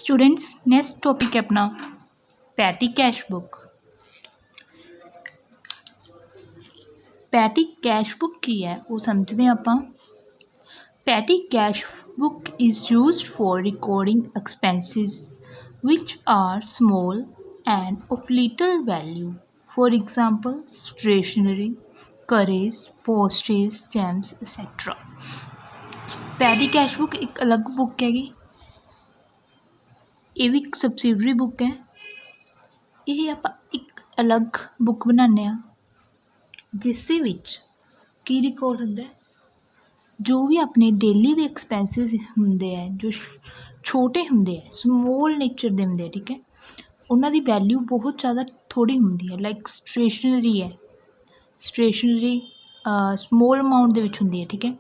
Students next topic है अपना petty cash book. Petty cash book की है वो समझते हैं आपां। Petty cash book is used for recording expenses which are small and of little value, for example stationery, carriage, postage, stamps etcetera. Petty cash book एक अलग book हैगी, ये भी एक सबसिडरी बुक है। ये आप एक अलग बुक बनाने जिस की रिकॉर्ड होंगे जो भी अपने डेली के एक्सपेंसिस होंगे है, जो छोटे होंगे है, स्मॉल नेचर के होंगे, ठीक है, उन्होंने वैल्यू बहुत ज़्यादा थोड़ी होंगी है। लाइक स्टेशनरी है, स्टेशनरी स्मॉल अमाउंट होंगी है, ठीक है।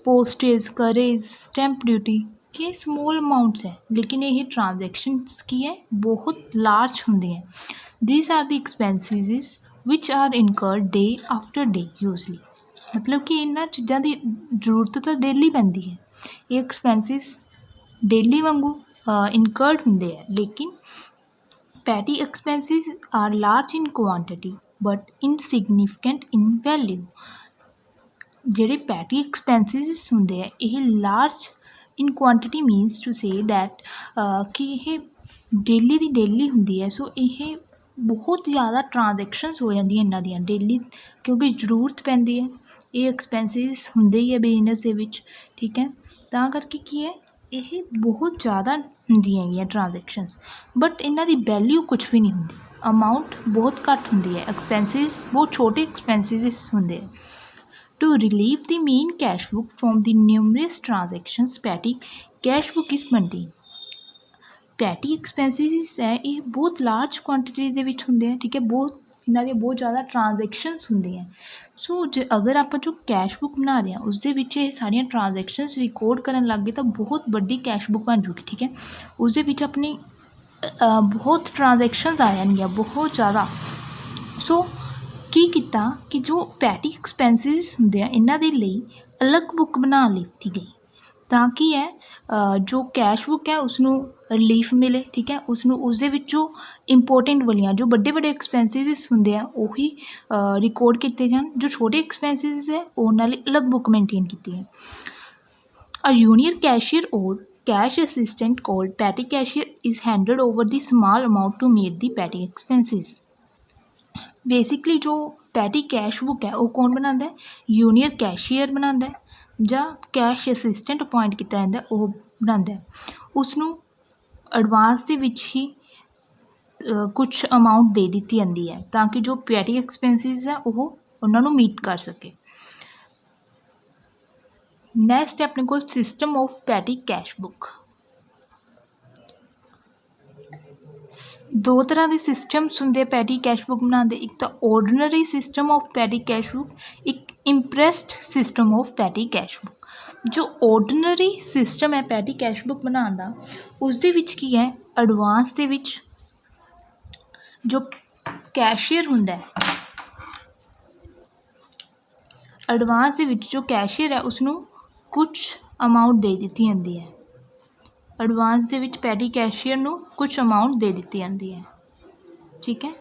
पोस्टेज, करेज, स्टैंप ड्यूटी ये स्मॉल अमाउंट्स है, लेकिन ये ट्रांजैक्शंस की है बहुत लार्ज होंगी है। These are the expenses which are incurred day after day usually, मतलब कि इन्होंने चीज़ों की जरूरत तो डेली पैंदी है। ये एक्सपेंसिस डेली वांगू इनकर्ड होंगे है, लेकिन petty expenses are large in quantity but insignificant in value. ਜਿਹੜੇ पैटी एक्सपेंसिस होंगे है ये large in quantity means to say that कि ये डेली की डेली होंगी है। सो ये बहुत ज़्यादा ट्रांजैक्शनस हो जाती इन्हों दी डेली, क्योंकि जरूरत पैंदी है। ये एक्सपेंसिस होंगे ही है बिजनेस के विच, ठीक है, तां करके की है ये बहुत ज़्यादा होंगी है ट्रांजैक्शनस, बट इन्हों की वैल्यू कुछ भी नहीं होंगी, अमाउंट बहुत घट होंगी है, एक्सपेंसिस बहुत छोटे एक्सपेंसिस होंगे है। To relieve the main cash book from the numerous transactions, petty cash book is maintained. Petty expenses है ये बहुत लार्ज क्वांटिटी के विच होंगे हैं, ठीक है, बहुत इन्हों दी बहुत ज़्यादा ट्रांजैक्शनस होंगे हैं। सो जो अगर आप जो कैश बुक बना रहे हैं उस ये सारिया ट्रांजैक्शनस रिकॉर्ड करन लग गए तो बहुत बड़ी कैश बुक बन जूगी, ठीक है। उस अपनी बहुत ट्रांजैक्शनस आ जाएगी बहुत ज़्यादा। सो की किता कि जो पैटी एक्सपेंसिस होंगे हैं इन्हों के लिए अलग बुक बना ली गई ताकि है जो कैश बुक है उसनों रिलीफ मिले, ठीक है, उसनों उसदे विच जो इंपोर्टेंट वालियां जो बड़े बड़े एक्सपेंसिस होंगे हैं वही रिकॉर्ड किए जान, जो छोटे एक्सपेंसिस है उन्होंने अलग बुक मेनटेन की है। अ जूनियर कैशियर और cash assistant called petty cashier is handed over the small amount to meet the petty expenses. Basically जो पैटी कैश बुक है वो कौन बनाता है, जूनियर कैशियर बनाता है या कैश असिस्टेंट अपॉइंट किया जाता है वो बनाता है। उसनों एडवांस के विच ही कुछ अमाउंट दे दी जाती है ताकि जो पैटी एक्सपेंसिस है वो उन्होंने मीट कर सके। नैक्सट है अपने को system of petty cash book. दो तरह के सिस्टम्स होंगे पैटी कैश बुक बनाते, एक तो ordinary system of petty cash book, एक imprest system of petty cash book. जो ऑर्डनरी सिस्टम है पैटी कैश बुक बनाने का उसदे विच की है एडवांस के विच जो कैशियर होंदा है, एडवांस के विच जो कैशियर है उसनों कुछ अमाउंट दे दी जाती है। एडवांस के विच पैटी कैशियर नूं कुछ अमाउंट दे दी जाती है, ठीक है।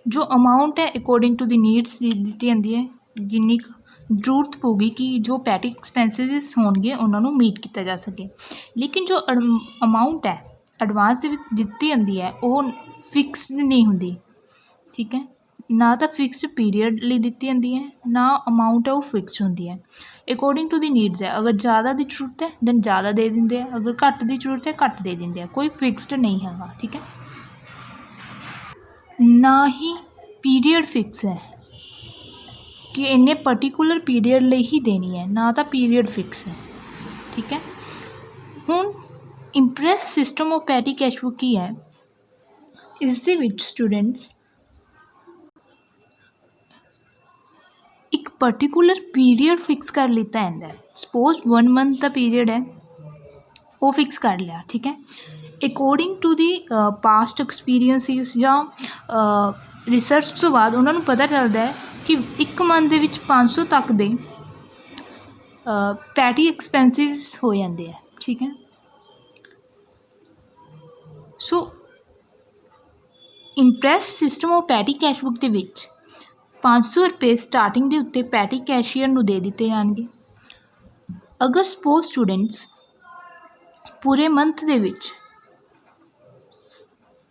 जो अमाउंट है अकॉर्डिंग टू द नीड्स दी जाती है, जिन्नी जरूरत होगी कि जो पैटी एक्सपेंसिस होंगे उन्होंने मीट किया जा सके। लेकिन जो अमाउंट है एडवांस के दिती जाती है वो फिक्स नहीं होंगी, ठीक है, ना तो फिक्स पीरियड लिए दी जाती है ना अमाउंट है वो फिक्स होंगी है, अकॉर्डिंग टू द नीड्स है। अगर ज़्यादा की जरूरत है दैन ज़्यादा दे देंगे हैं, अगर घट की जरूरत है घट दे देंगे हैं, कोई फिक्सड नहीं है, ठीक है। ना ही पीरियड फिक्स है कि इन्ने पर्टिकुलर पीरियड लिए ही देनी है, ना तो पीरियड फिक्स है, ठीक है। हुण Impress system of petty cash book की है, इस दे विच स्टूडेंट्स एक पर्टिकुलर पीरियड फिक्स कर लिता है। सपोज 1 मंथ का पीरियड है वो फिक्स कर लिया, ठीक है, according to the past experiences या रिसर्च तो बाद उन्होंने पता चलता है कि 1 मंथ के 500 तक दे ਪੈਟੀ ਐਕਸਪੈਂਸਿਸ ਹੋ ਜਾਂਦੇ ਆ, ਠੀਕ ਹੈ। ਸੋ ਇੰਪ੍ਰੈਸ ਸਿਸਟਮ ਆਫ ਪੈਟੀ ਕੈਸ਼ਬੁੱਕ ਦੇ ਵਿੱਚ 500 ਰੁਪਏ ਸਟਾਰਟਿੰਗ ਦੇ ਉੱਤੇ ਪੈਟੀ ਕੈਸ਼ੀਅਰ ਨੂੰ ਦੇ ਦਿੱਤੇ ਜਾਣਗੇ। ਅਗਰ ਸਪੋਜ਼ ਸਟੂਡੈਂਟਸ ਪੂਰੇ ਮੰਥ ਦੇ ਵਿੱਚ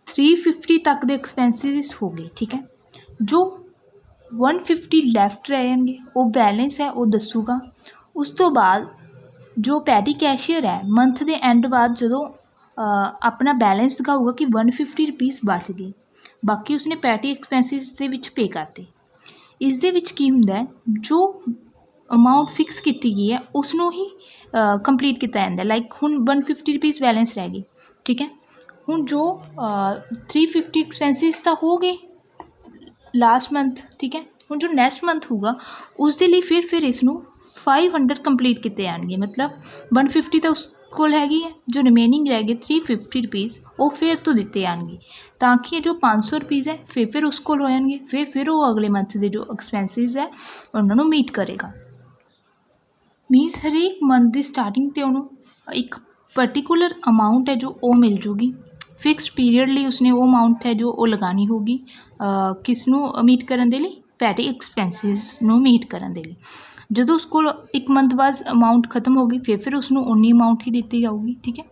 350 ਤੱਕ ਦੇ ਐਕਸਪੈਂਸਿਸ ਹੋ ਗਏ, ਠੀਕ ਹੈ, ਜੋ 150 ਲੈਫਟ ਰਹਿ ਜਾਣਗੇ, ਉਹ ਬੈਲੈਂਸ ਹੈ ਉਹ ਦੱਸੂਗਾ। ਉਸ ਤੋਂ ਬਾਅਦ ਜੋ ਪੈਟੀ ਕੈਸ਼ੀਅਰ ਹੈ ਮੰਥ ਦੇ ਐਂਡ ਬਾਅਦ ਜਦੋਂ ਆਪਣਾ ਬੈਲੈਂਸ ਦਿਖਾਊਗਾ ਕਿ 150 ਰੁਪੀਸ ਬਚ ਗਏ, ਬਾਕੀ ਉਸਨੇ ਪੈਟੀ ਐਕਸਪੈਂਸਿਸ ਦੇ ਵਿੱਚ ਪੇ ਕਰਤੇ। ਇਸ ਦੇ ਵਿੱਚ ਕੀ ਹੁੰਦਾ ਹੈ, ਜੋ ਅਮਾਊਂਟ ਫਿਕਸ ਕੀਤੀ ਗਈ ਹੈ ਉਸ ਨੂੰ ਹੀ ਕੰਪਲੀਟ ਕੀਤਾ ਜਾਂਦਾ। ਲਾਈਕ ਹੁਣ 150 ਰੁਪੀਸ ਬੈਲੈਂਸ ਰਹਿ ਗਈ, ਠੀਕ ਹੈ। ਹੁਣ ਜੋ 350 ਐਕਸਪੈਂਸਿਸ ਤਾਂ ਹੋ ਗਏ ਲਾਸਟ ਮੰਥ, ਠੀਕ ਹੈ। ਹੁਣ ਜੋ ਨੈਕਸਟ ਮੰਥ ਹੋਊਗਾ ਉਸ ਦੇ ਲਈ ਫਿਰ ਇਸ ਨੂੰ 500 ਕੰਪਲੀਟ ਕੀਤੇ ਜਾਣਗੇ। ਮਤਲਬ 150 ਤਾਂ ਉਸ ਕੋਲ ਹੈਗੀ ਹੈ, ਜੋ ਰਿਮੇਨਿੰਗ ਰਹਿ ਗਏ 350 ਰੁਪੀਸ ਉਹ ਫਿਰ ਤੋਂ ਦਿੱਤੇ ਜਾਣਗੇ, ਤਾਂ ਕਿ ਜੋ 500 ਰੁਪੀਸ ਹੈ ਫਿਰ ਉਸ ਕੋਲ ਹੋ ਜਾਣਗੇ। ਫਿਰ ਉਹ ਅਗਲੇ ਮੰਥ ਦੇ ਜੋ ਐਕਸਪੈਂਸਿਸ ਹੈ ਉਹਨਾਂ ਨੂੰ ਮੀਟ ਕਰੇਗਾ। ਮੀਨਸ ਹਰੇਕ ਮੰਥ ਦੀ ਸਟਾਰਟਿੰਗ 'ਤੇ ਉਹਨੂੰ ਇੱਕ ਪਰਟੀਕੂਲਰ ਅਮਾਊਂਟ ਹੈ ਜੋ ਉਹ ਮਿਲ ਜੂਗੀ। ਫਿਕਸਡ ਪੀਰੀਅਡ ਲਈ ਉਸਨੇ ਉਹ ਅਮਾਊਂਟ ਹੈ ਜੋ ਉਹ ਲਗਾਉਣੀ ਹੋਊਗੀ, ਕਿਸ ਨੂੰ ਮੀਟ ਕਰਨ ਦੇ ਲਈ, ਪੈਟੀ ਐਕਸਪੈਂਸਿਸ ਨੂੰ ਮੀਟ ਕਰਨ ਦੇ ਲਈ। ਜਦੋਂ ਉਸ ਕੋਲ ਇੱਕ ਮੰਥ ਬਾਅਦ ਅਮਾਊਂਟ ਖਤਮ ਹੋ ਗਈ ਫਿਰ ਉਸਨੂੰ ਉਨੀ ਅਮਾਊਂਟ ਹੀ ਦਿੱਤੀ ਜਾਊਗੀ, ਠੀਕ ਹੈ।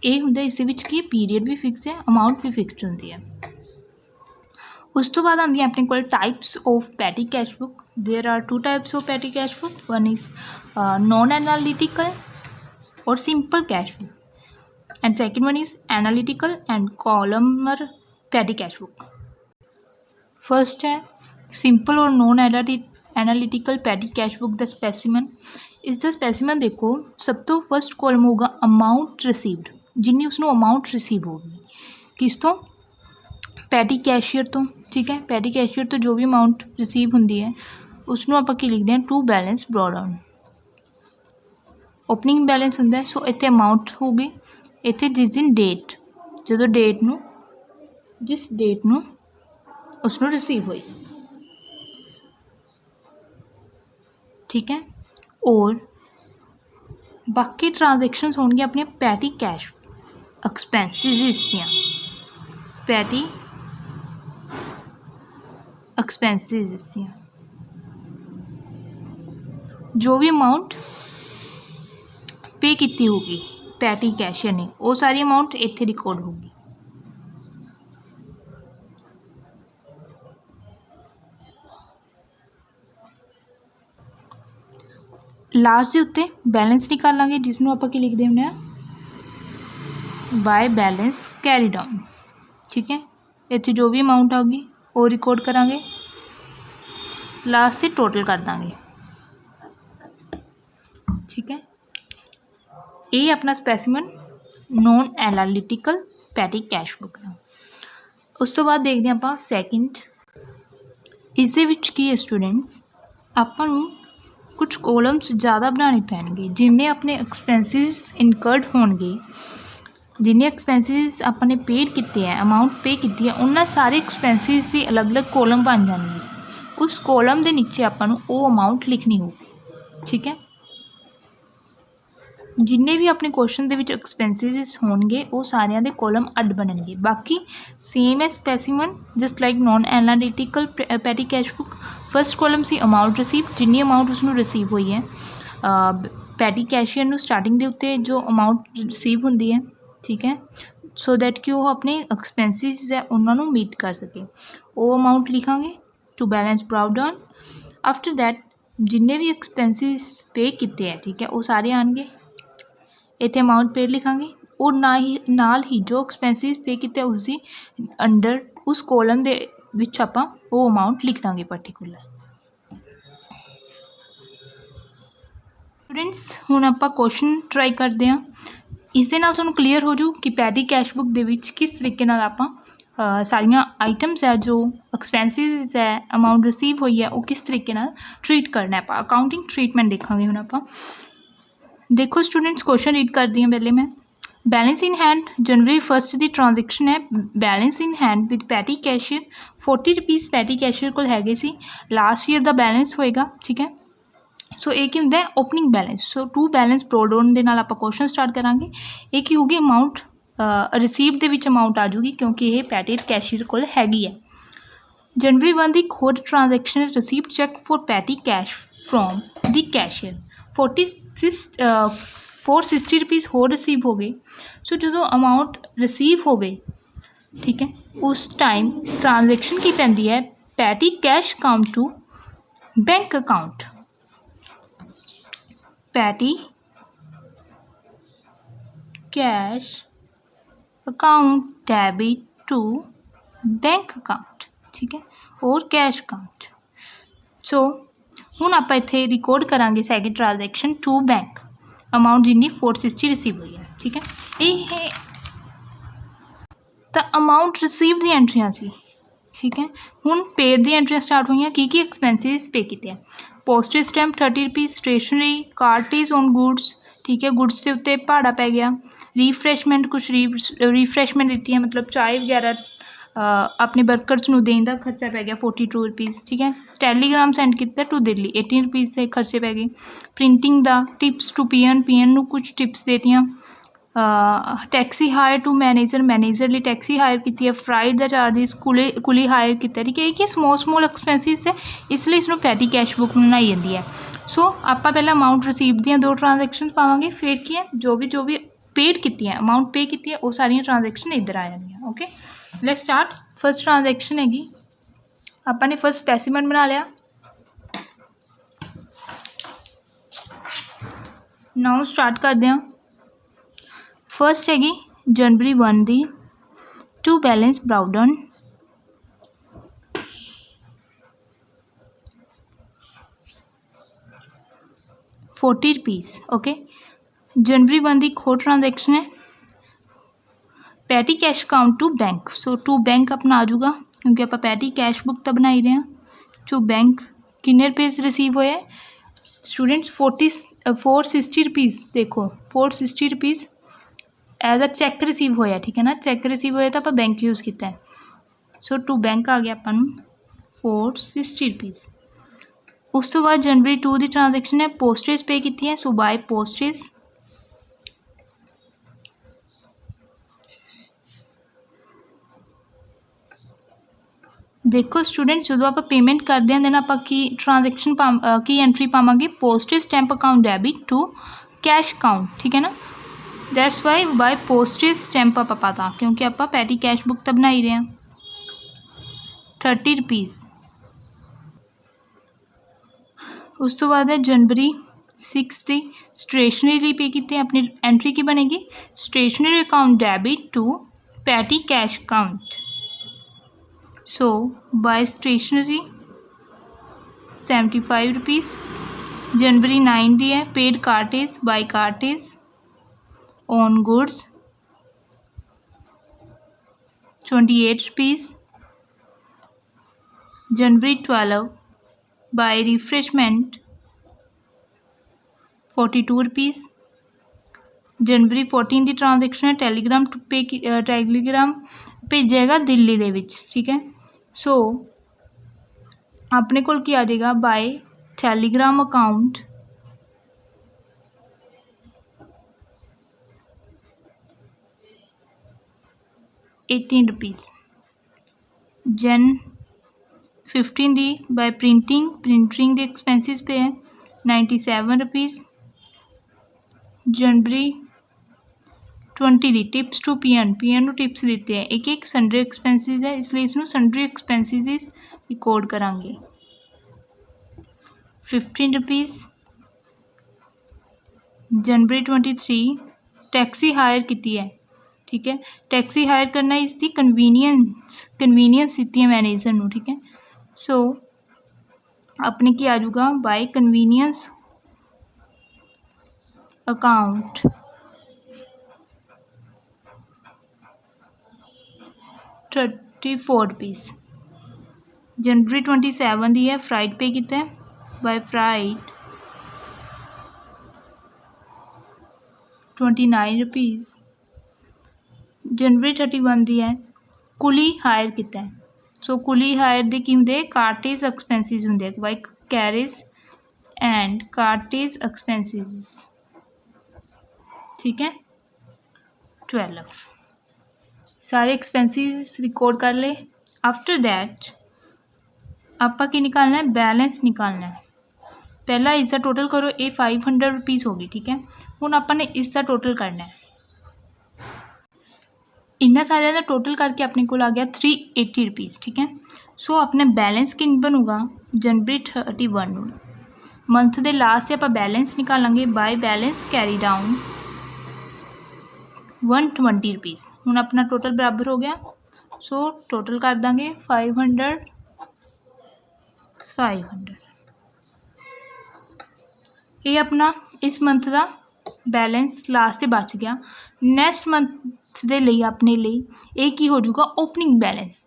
ਇਹ ਹੁੰਦਾ ਇਸ ਦੇ ਵਿੱਚ ਕੀ ਪੀਰੀਅਡ ਵੀ ਫਿਕਸ ਹੈ, ਅਮਾਊਂਟ ਵੀ ਫਿਕਸਡ ਹੁੰਦੀ ਹੈ। ਉਸ ਤੋਂ ਬਾਅਦ ਆਉਂਦੀਆਂ ਆਪਣੇ ਕੋਲ types of petty cashbook. There are 2 types of petty cashbook. One is non analytical और simple cashbook and second one is analytical and columnar petty cashbook. First है सिंपल और non analytical petty cashbook the specimen. इस दा specimen देखो, सब तो first column होगा amount received, जिन्नी उसनों अमाउंट रिसीव होगी किस तो, पैटी कैशियर तो, ठीक है। पैटी कैशियर तो जो भी अमाउंट रिसीव होंगी है उसनों आप लिखते हैं to balance brought down. Opening balance होंगे, सो इतने अमाउंट होगी, इतने जिस दिन डेट, जो डेट नू जिस डेट नू उसनों रिसीव हुई, ठीक है। और बाकी ट्रांजैक्शनस होंगे अपने पैटी कैश एक्सपेंसिस दियाँ, पैटी एक्सपेंसिस दियाँ जो भी अमाउंट पे की होगी पैटी कैशियर ने, वो सारी अमाउंट इत्थे रिकॉर्ड होगी। लास्ट के उत्ते बैलेंस निकाल लांगे, जिसनों आप लिखते हैं बाय बैलेंस कैरी डाउन, ठीक है। इत्थे जो भी अमाउंट आएगी वो रिकॉर्ड करांगे, लास्ट से टोटल कर देंगे, ठीक है। ये अपना स्पैसीमन नॉन एनालिटिकल पैटी कैशबुक है। उस तो बाद देखते हैं आप सैकेंड, इस दे विच की है स्टूडेंट्स, आपां नूं कुछ कॉलम्स ज़्यादा बनाने पैणगे, जिन्ने अपने एक्सपेंसिस इनकर्ड होणगे, जिन्ने एक्सपेंसिस अपने पेड किए हैं, अमाउंट पे की है, उन्होंने सारे एक्सपेंसिस के अलग अलग कॉलम बन जाएंगे। उस कॉलम के नीचे आपां नूं वो अमाउंट लिखनी होगी, ठीक है। जिन्ने भी अपने क्वेश्चन के एक्सपेंसिस होंगे वो सारिया के कॉलम अड बननगे। बाकी सेम है specimen, just like non analytical petty cashbook. First column सी अमाउंट रिसीव, जिन्नी अमाउंट उसनों रिसीव हुई है पैटी कैशियर नूं स्टार्टिंग के उत्ते जो अमाउंट रिसीव होंदी है, ठीक है, सो दैट कि वह अपने एक्सपेंसिस है उन्होंने मीट कर सके। वो अमाउंट लिखांगे to balance brought down. After that जिन्ने भी एक्सपेंसिस पे किए हैं, ठीक है, वो सारे आएंगे, इतने अमाउंट पेड लिखांगे और नाल ही जो एक्सपेंसिस पे किए उसकी अंडर उस कॉलम दे विच आपां वो अमाउंट लिख देंगे पर्टिकुलर। स्टूडेंट्स हुण आपां क्वेश्चन ट्राई करते हैं, इस दे नाल तुहानूं क्लीयर हो जू कि पैटी कैशबुक दे विच किस तरीके नाल आपां सारियां आइटम्स है जो एक्सपेंसिस है अमाउंट रिसीव हुई है वो किस तरीके नाल ट्रीट करना है। आपां अकाउंटिंग ट्रीटमेंट देखांगे हुण आपां। देखो स्टूडेंट्स क्वेश्चन रीड कर दी पहले मैं। बैलेंस इन हैंड जनवरी 1 की ट्रांजैक्शन है, balance in hand with petty cashier 40 rupees petty cashier को हैगे सी, लास्ट ईयर का बैलेंस होएगा, ठीक है। सो ये की होंगे opening balance. So to balance brought down के नाल आपां क्वेश्चन स्टार्ट करांगे। ये की होगी अमाउंट रिसीव्ड दे विच अमाउंट आ जूगी क्योंकि ये पैटी कैशियर कोल हैगी है। जनवरी 1 की खोड transaction received cheque for petty cash from the cashier 460 rupees होर रिसीव हो गए। सो जो अमाउंट रिसीव हो गए ठीक है उस टाइम ट्रांजैक्शन की पैंदी है petty cash account to bank account. Petty cash account debit to bank account ठीक है और कैश अकाउंट। सो हुण आपां इत्थे रिकॉर्ड करांगे second transaction to bank amount जिन्नी 460 रिसीव हुई है ठीक है। ये तो अमाउंट रिसीव दी एंट्रियां सी ठीक है। हुण पेड दी एंट्रियां स्टार्ट हुई की एक्सपेंसिस पे किए हैं। Postage stamp 30 rupees, stationery cartage on goods ठीक है गुड्स के उत्ते भाड़ा पै गया। रीफ्रैशमेंट कुछ रीफ्रैशमेंट दी है मतलब चाय वगैरह अपने वर्कर्स नूं देण दा खर्चा पै गया 42 रुपीज़ ठीक है। टैलीग्राम सेंड किया टू दिल्ली 18 रुपीज़ के खर्चे पै गए। प्रिंटिंग दा टिप्स टू पीएन नूं कुछ टिप्स देतियां। टैक्सी हायर टू मैनेजर लिए टैक्सी हायर की है। फ्राइड का चार्जिस कुली हायर किया ठीक है। कि स्मॉल एक्सपेंसिस है इसलिए इसमें पैटी कैश बुक बनाई जाती है। सो आप पहले अमाउंट रिसीव दी दो ट्रांजैक्शन पावांगे फिर की है जो भी पेड की अमाउंट पे की है वो सारिया ट्रांजैक्शन इधर आ जाएंगे। Okay let's start. First transaction हैगी आपने फर्स्ट स्पैसीमन बना लिया। नाउ स्टार्ट करते हैं। फर्स्ट हैगी जनवरी 1 दी टू बैलेंस ब्राउडन ₹40 ओके। जनवरी 1 की खोट ट्रांजैक्शन है petty cash account to bank. So to bank अपना आ जाऊगा क्योंकि आप पैटी कैश बुक तो बना ही रहे हैं। टू बैंक किन्ने रुपीज़ रिसीव होए स्टूडेंट्स 460 रुपीज़। देखो 460 rupees as a cheque receive होया ठीक है ना। चैक रिसीव होया तो आप बैंक यूज़ किया है। सो टू बैंक आ गया अपन 460 रुपीज़। उस तो बाद जनवरी 2 की ट्रांजैक्शन है पोस्टेज पे की है। सो बाय पोस्टेज देखो स्टूडेंट जो आप पेमेंट करते हैं देन आप ट्रांजैक्शन की एंट्री पावांगे postage stamp account debit to cash account ठीक है ना। That's why by postage stamp आप पता क्योंकि आप पैटी कैश बुक तो बना ही रहे हैं 30 रुपीज़। उस तो बाद है जनवरी 6 की स्टेशनरी पे की अपनी एंट्री की बनेगी stationery account debit to petty cash account. So by stationery 75 rupees. जनवरी 9 दी है paid cartage by cartage on goods 28 rupees. जनवरी 12 बाय रिफ्रेशमेंट 42 रुपीज़। जनवरी 14 की ट्रांजैक्शन है टैलीग्राम टू पे टैलीग्राम भेजेगा दिल्ली दे विच ठीक है। सो अपने कोल की आ जाएगा बाय टैलीग्राम अकाउंट ₹18। जन 15 दी बाय प्रिंटिंग के एक्सपेंसिस पे है 97 रुपीज़। जनवरी 20 दी टिप्स टू पीएन को टिप्स देते हैं एक सन्ड्री एक्सपेंसिस है इसलिए इसमें सन्ड्री एक्सपेंसिस रिकॉर्ड करांगे 15 रुपीज़। जनवरी 23 टैक्सी हायर की है ठीक है। टैक्सी हायर करना इसकी कन्वीनियंस दी है मैनेजर नूं ठीक है। सो अपने की आ जाऊगा बाय कन्वीनियंस अकाउंट ₹34। जनवरी 27 दी है फ्राइड पे किया है बाय फ्राइड 29 रुपीज़। जनवरी 31 दी है कुली हायर किया है। सो कुली हायर दे की होंगे कार्टेज एक्सपेंसिस होंगे by carriage and cartage expenses, ठीक है। 12 सारे एक्सपेंसिस रिकॉर्ड कर ले। आफ्टर दैट आपा की निकालना है, बैलेंस निकालना है। पहला इसका टोटल करो, ये 500 रुपीज़ होगी, ठीक है। हुण आपां ने इसका टोटल करना है, इन्ना सारे का टोटल करके अपने को आ गया 380 रुपीज़, ठीक है। सो अपने बैलेंस किन बनूगा, जनवरी 31 मंथ के लास्ट से आप बैलेंस निकालेंगे। By balance carry down 120 rupees. हुण अपना टोटल बराबर हो गया। सो टोटल कर देंगे 500 ये अपना इस मंथ का बैलेंस लास्ट से बच गया। नैक्सट मंथ के लिए अपने लिए एक ही हो जाऊगा ओपनिंग बैलेंस।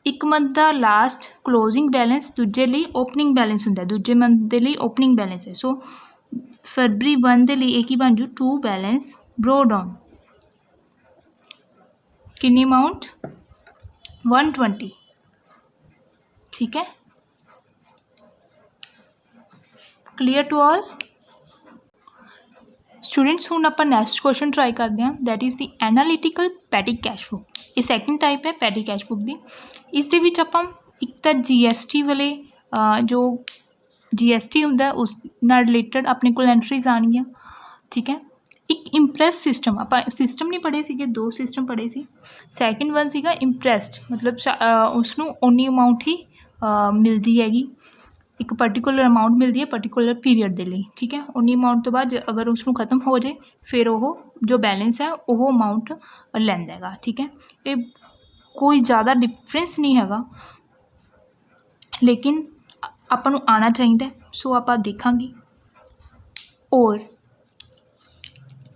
एक मंथ का लास्ट क्लोजिंग बैलेंस, दूजे लिए ओपनिंग बैलेंस होंगे, दूजे मंथ के लिए ओपनिंग बैलेंस है। सो फरवरी 1 के लिए एक ही बन जू टू बैलेंस ब्रो डाउन, कितनी अमाउंट 120, ठीक है। Clear to all students. हुण आपां नैक्सट क्वेश्चन ट्राई करते हैं, that is the analytical petty cash book. ये सैकेंड टाइप है पैटी कैश बुक की। इस दे विच आपां एक तो GST वाले जो GST हुंदा उस नाल रिलेटेड अपने को एंट्रीज आनियां, ठीक है। एक इंप्रैस सिस्टम, आपां सिस्टम नहीं पढ़े सीगे, दो सिस्टम पढ़े सी। सैकेंड वन सीगा इंप्रैस्ड, मतलब उसनूं उन्नी अमाउंट ही मिलती हैगी, एक पर्टिकुलर अमाउंट मिलती है पर्टिकुलर पीरीयड के लिए, ठीक है। उन्नी अमाउंट तो बाद अगर उसनूं खत्म हो जाए फिर वो जो बैलेंस है वो अमाउंट लैंदा हैगा, ठीक है। ये कोई ज़्यादा डिफरेंस नहीं हैगा, लेकिन आपां नूं आना चाहिए। सो आपां देखांगे। और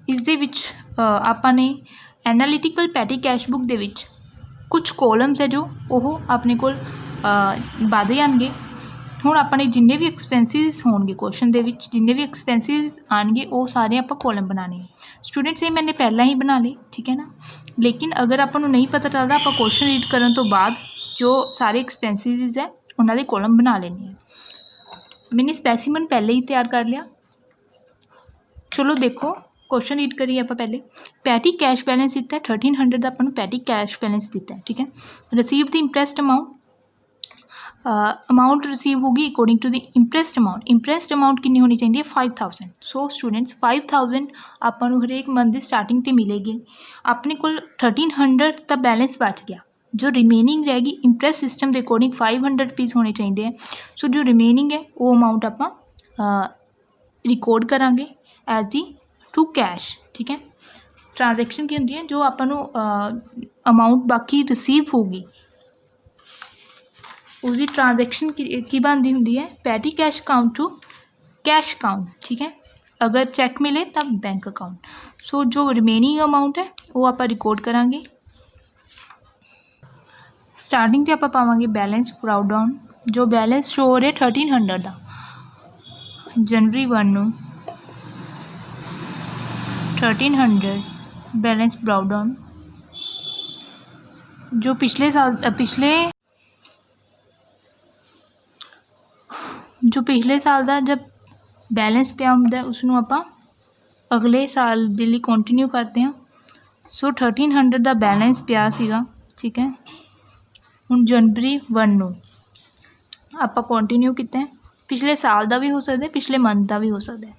इस दे विच आपां ने एनालिटिकल पैटी कैश बुक दे विच कुछ कॉलम्स है जो वो अपने कोल वध जाणगे। हुण अपने जिन्ने भी एक्सपेंसिस होणगे क्वेश्चन दे विच, जिन्ने भी एक्सपेंसिस आएंगे वो सारे आप कॉलम बनाने हैं। स्टूडेंट्स ये मैंने पहला ही बना ले, ठीक है ना। लेकिन अगर आपको नहीं पता चलता, आप क्वेश्चन रीड करने तो बाद जो सारे एक्सपेंसिस है उन्होंने कॉलम बना लेने हैं। मैंने स्पैसीमन पहले ही तैयार कर लिया। चलो देखो क्वेश्चन रीड करिए आप पहले। पैटी कैश बैलेंस दिता है 1300 का, अपन पैटी कैश बैलेंस दिता है, ठीक है। Receive the imprest amount receive होगी according to the imprest amount. Imprest amount कितनी होनी चाहिए 5000। सो स्टूडेंट्स 5000 आपको हरेक मंथ की स्टार्टिंग तो मिलेगी। अपने को 1300 का बैलेंस बच गया, जो रिमेनिंग रहेगी इंप्रैस सिस्टम के अकॉर्डिंग 500 रुपीज़ होने चाहिए। सो जो रिमेनिंग है वो अमाउंट आप रिकॉर्ड करांगे एज दी टू कैश, ठीक है। ट्रांजैक्शन की होंगी है जो आपको अमाउंट बाकी रिसीव होगी उसकी ट्रांजैक्शन की बनती होंगी है petty cash account to cash account, ठीक है। अगर चैक मिले तब बैंक अकाउंट। सो जो रिमेनिंग अमाउंट है वो आप रिकॉर्ड करांगे। स्टार्टिंग से आप पावांगे बैलेंस ब्राउ डाउन, जो बैलेंस शो हो रहा है 1300 का जनवरी 1 नूं 1300 बैलेंस ब्राउ डाउन। जो पिछले साल का जब बैलेंस पिया होंगे उसनों आप अगले साल के लिए कंटिन्यू करते हैं। सो 1300 का बैलेंस पिया सीगा, ठीक है। हुण जनवरी 1 नूं आप कंटिन्यू किया है, पिछले साल का भी हो सकता है, पिछले मंथ का भी हो सकता है,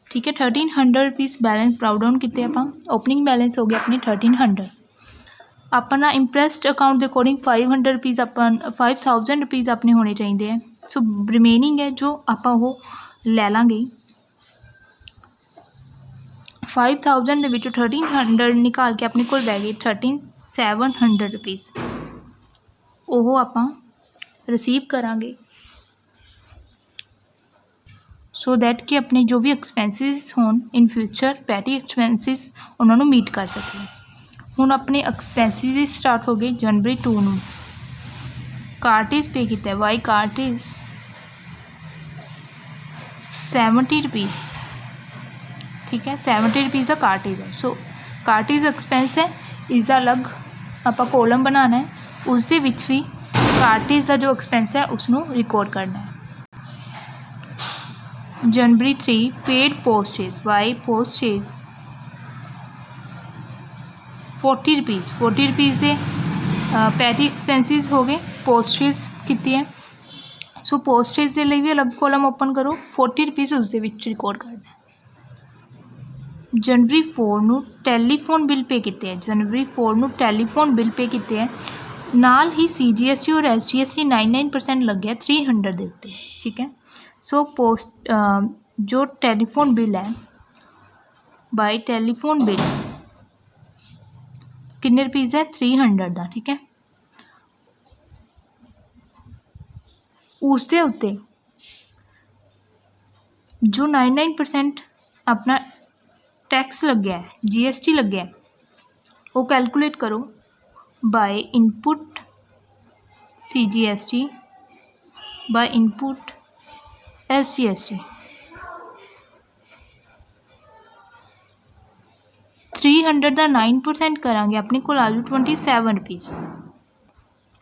ठीक है। 1300 रुपीज़ बैलेंस ब्राउ डाउन किए आप, ओपनिंग बैलेंस हो गया अपने 1300। अपना इंप्रैस्ड अकाउंट के अकॉर्डिंग 500 रुपीज़ 5000 रुपीज़ अपने होने चाहिए। सो रिमेनिंग है जो आप वो लै लाँगे 5000 के विचों 1300 निकाल के अपने को रह गए 13700 रुपीज़, वो आप रिसीव करांगे। सो दैट कि अपने जो भी एक्सपेंसिस होन इन फ्यूचर पैटी एक्सपेंसिस उन्होंने मीट कर सकें। हुण अपने एक्सपेंसिस स्टार्ट हो गए जनवरी 2 नूं। कार्टेज पे किया वाई कार्टेज 70 रुपीज़, ठीक है। 70 रुपीज़ का कार्टेज है। सो कार्टेज एक्सपेंस है, इसका अलग आप कॉलम बनाना है, उस दे विच भी कार्टेज का जो एक्सपेंस है उसनों रिकॉर्ड करना है। जनवरी 3 paid postage by postage 40 rupees 40 rupees के पैटी एक्सपेंसिस हो गए। पोस्टेज कितनी है सो पोस्टेज के लिए भी अलग कॉलम ओपन करो 40 रुपीज़ उसके रिकॉर्ड करना है। जनवरी 4 ਨੂੰ ਟੈਲੀਫੋਨ ਬਿੱਲ पे किए हैं। जनवरी 4 ਨੂੰ ਟੈਲੀਫੋਨ बिल पे किए हैं। नाल ही CGST और SGST 99% लग गया 300 ਦੇ ਉੱਤੇ। ठीक है सो पोस्ट जो टेलीफोन बिल है बाई टेलीफोन बिल किन्ने रुपीज़ है 300 का। ठीक है उसके उत्ते जो 99% अपना टैक्स लग्या है GST लग्या है वो कैलकुलेट करो by input CGST by input SGST। 300 का 9% करांगे अपने को आ जाऊ 27 रुपीज़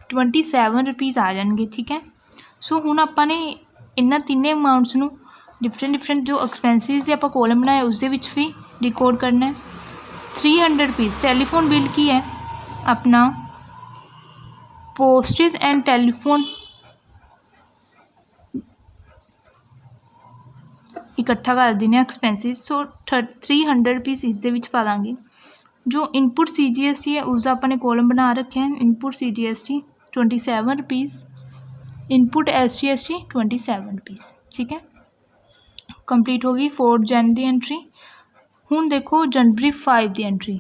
27 रुपीज़ आ जाएंगे। ठीक है सो हुण आपां ने इन्हां तिन्ने अमाउंट्स नूं डिफरेंट जो एक्सपेंसिस आपां कॉलम बनाया उसदे विच भी रिकॉर्ड करना है। 300 रुपीज़ टेलीफोन बिल की है अपना पोस्टेज एंड टेलीफोन इकट्ठा कर देने एक्सपेंसिस सो 300 रुपीज़ इस दे विच पा देंगे। जो इनपुट CGST है उसका अपने कॉलम बना रखे हैं। Input CGST 27 rupees input SGST 27 rupees. ठीक है कंप्लीट होगी 4 जन की एंट्री। हुण देखो जनवरी 5 की entry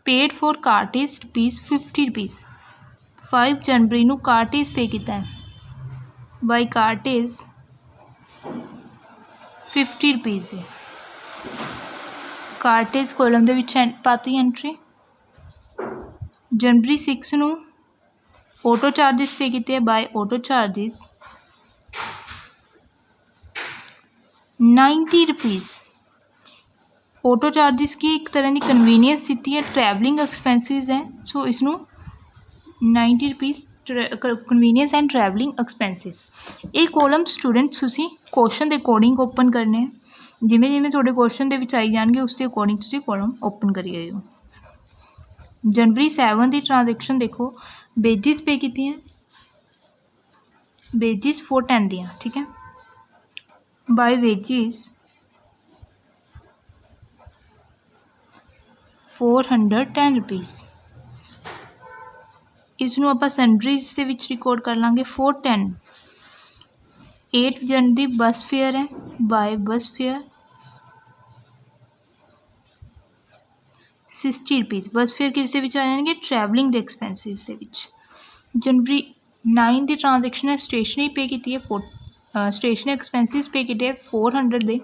paid for cartage ₹50 rupees 5 जनवरी नूं कार्टेज पे किया है बाई कार्टेज 50 रुपीज़ दे कार्टेज कॉलम दे विच पाती एंट्री। जनवरी 6 नूं ऑटो चार्जिस पे किए by auto charges 90 rupees. Auto charges की एक तरह की कन्वीनियंस दी है ट्रैवलिंग एक्सपेंसिस है सो इसनों 90 rupees convenience and travelling expenses. ये कॉलम स्टूडेंट्स तुसी क्वेश्चन के अकॉर्डिंग ओपन करने हैं जिमें जिमें थोड़े क्वेश्चन के विच आई जाएंगे उसके अकॉर्डिंग तुसी कॉलम ओपन करी जाओ। जनवरी 7 की ट्रांजैक्शन देखो बेजिस पे की हैं बेजिस 410 दियाँ। ठीक है बाय वेजिस 410 रुपीज़ इसनों आपां सैंडरीज के विच रिकॉर्ड कर लाँगे 410। 8 जन की बस फेयर है बाय बस फेयर 60 रुपीज़ बस फेयर किस आ जाएंगे ट्रैवलिंग के एक्सपेंसिस के विच। जनवरी 9 की ट्रांजैक्शन है स्टेशनरी पे की है स्टेशनरी एक्सपेंसिस पे किए 400 दे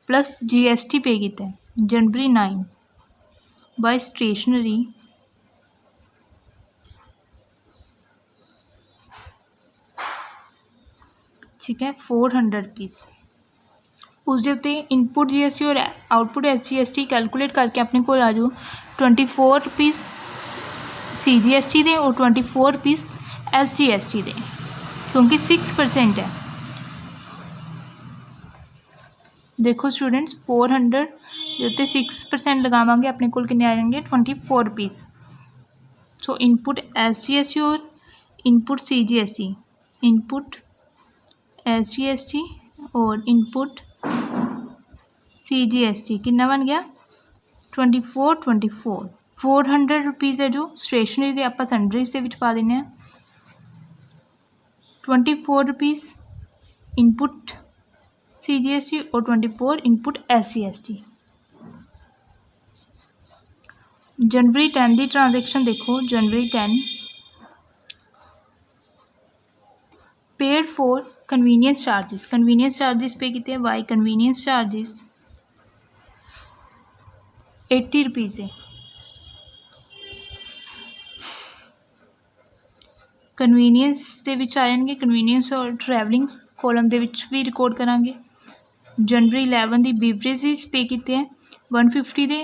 प्लस GST पे किया है। जनवरी 9 बाय स्टेशनरी ठीक है 400 रुपीज़ उसके उत्ते इनपुट GST और आउटपुट SGST कैलकुलेट करके अपने को आ जाओ 24 रुपीज़ CGST दे और 24 रुपीज़ SGST दे क्योंकि 6% है। देखो स्टूडेंट्स 400 के उत्ते 6% लगावांगे अपने को कितने आ जाएंगे 24 रुपीज़। सो इनपुट SGST और इनपुट CGST इनपुट SGST और इनपुट CGST कितना बन गया 24 400 रुपीज़ है जो स्टेशनरी के आप सैंडरीज के विच पा देने 24 रुपीज़ इनपुट CGST और 24 इनपुट SGST। जनवरी 10 की ट्रांजैक्शन देखो जनवरी 10 पेड फॉर कन्वीनियंस चार्जिस पे कितने बाई कन्वीनियंस चार्जिस 80 रुपीज़ है। कन्वीनियंस के विच आ जाएंगे कन्वीनियंस और ट्रैवलिंग कॉलम के विच भी रिकॉर्ड करांगे। जनवरी 11 की बीवरेजिस पे किए हैं 150 दे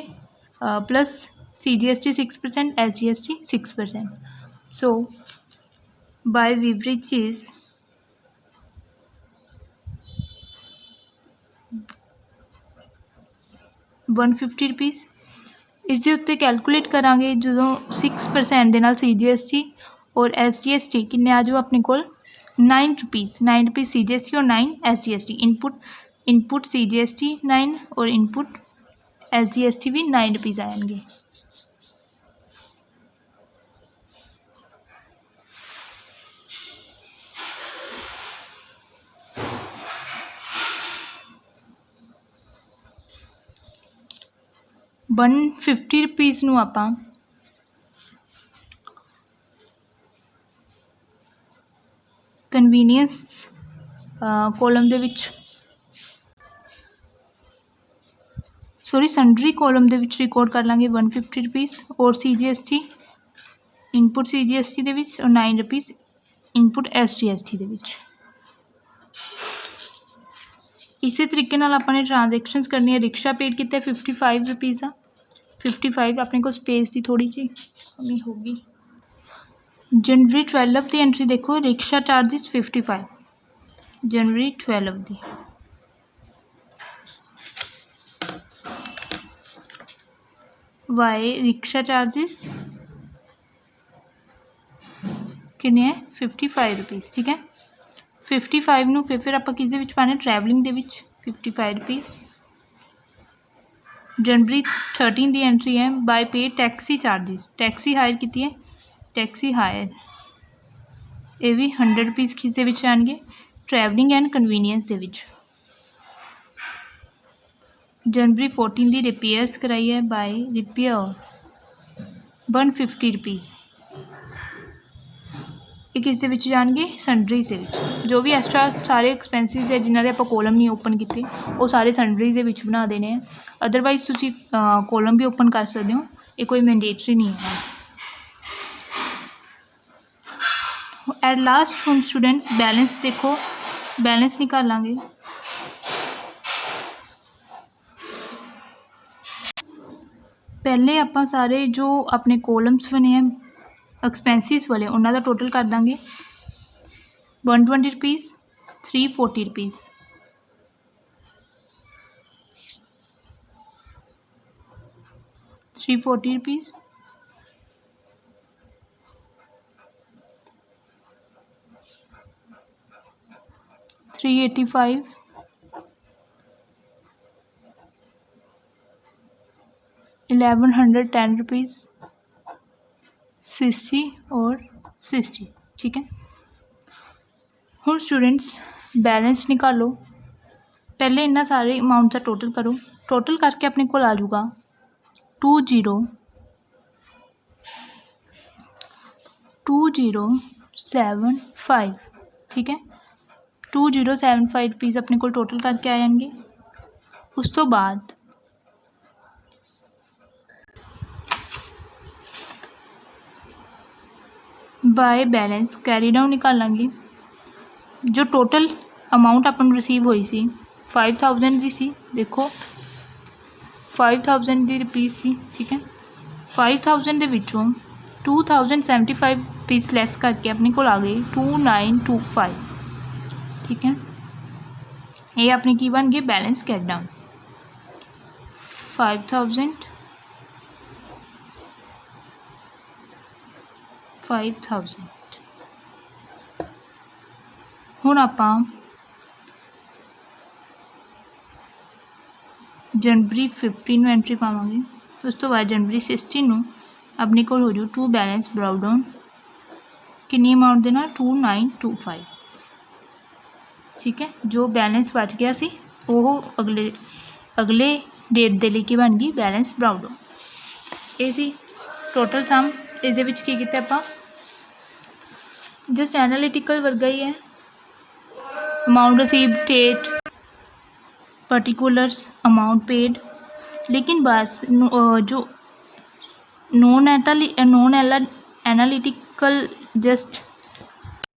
प्लस CGST 6% SGST 6%। सो ਬਾਏ ਵਿਵਰੀ ਚੀਜ਼ 150 रुपीज़। इस दे उत्ते कैलकुलेट करांगे जो 6% ਦੇ ਨਾਲ CGST और SGST किन्ने आ जाओ अपने कोल 9 रुपीज़ CGST और 9 SGST। इनपुट CGST 9 और इनपुट SGST भी 9 रुपीज़ आएंगे। ₹150 ਨੂੰ ਆਪਾਂ ਕਨਵੀਨੀਅੰਸ ਕੋਲਮ ਦੇ ਵਿੱਚ ਸੰਡਰੀ ਕੋਲਮ ਦੇ ਵਿੱਚ ਰਿਕਾਰਡ ਕਰ ਲਾਂਗੇ ₹150 और CGST ਇਨਪੁਟ CGST ਦੇ ਵਿੱਚ और 9 रुपीज़ इनपुट SGST ਦੇ ਵਿੱਚ। इस तरीके नाल अपने ट्रांजैक्शनस करनी है। रिक्शा पेड कितना 55 रुपीज़ आ 55 अपने को स्पेस की थोड़ी जी कमी होगी। जनवरी 12 की एंट्री देखो रिक्शा चार्जिस 55 जनवरी 12 की वाई रिक्शा चार्जिस किन्ने है 55 रुपीज़। ठीक है 55 ਨੂੰ फिर ਆਪਾਂ ਕਿਸ ਦੇ ਵਿੱਚ ਪਾਣਾ ट्रैवलिंग ਦੇ ਵਿੱਚ 55 रुपीज़। जनवरी 13 की एंट्री है बाय पे टैक्सी चार्जिस टैक्सी हायर की है टैक्सी हायर ये भी 100 रुपीज़ किस दे विच आएंगे ट्रैवलिंग एंड कन्वीनियंस दे विच। जनवरी 14 की रिपेयर्स कराई है बाय रिपेयर 150 रुपीज़ ये किस दे विच जाणगे सनडरीज दे विच। जो भी एक्सट्रा सारे एक्सपेंसिस है जिन्हों के आप कॉलम नहीं ओपन किए वो सारे सनडरीज दे विच बना देने हैं। अदरवाइज तुसी कॉलम भी ओपन कर सकते हो ये कोई मैंडेटरी नहीं है। एट लास्ट हम स्टूडेंट्स बैलेंस देखो बैलेंस निकालांगे। पहले आप सारे जो अपने कॉलम्स बने हैं एक्सपेंसिस वाले उन्होंने टोटल कर देंगे 120 रुपीज़ 340 रुपीज़। ₹340 385 1110 रुपीज़ 60 और 60। ठीक है हुण स्टूडेंट्स बैलेंस निकालो। पहले इन्ना सारे अमाउंट का टोटल करो टोटल करके अपने को आ जाऊगा 2075। ठीक है 2075 रुपीज़ अपने को टोटल करके आ जाएंगे। उस तो बाद बाय बैलेंस कैरी डाउन निकालांगे। जो टोटल अमाउंट अपन रिसीव हुई सी 5000 की सी देखो 5000 की रुपीज़ सी। ठीक है 5000 के विचों 2075 रुपीज़ लैस करके अपने को आ गई 2925। ठीक है ये अपने की बन गए बैलेंस कैरी डाउन 5000 हुण आपां जनवरी 15 में एंट्री पावांगे। उस तो बाद जनवरी 16 में अपने को हो जाऊ टू बैलेंस ब्राउडाउन किन्नी अमाउंट देना 2925। ठीक है जो बैलेंस बच गया सी वो अगले डेट के लिए की बन गई बैलेंस ब्राउडाउन। ये सी टोटल सम इस की किया आप जस्ट एनालिटिकल वर्गा ही है। Amount receive date particulars amount paid लेकिन बस जो नॉन एनालिटिकल जस्ट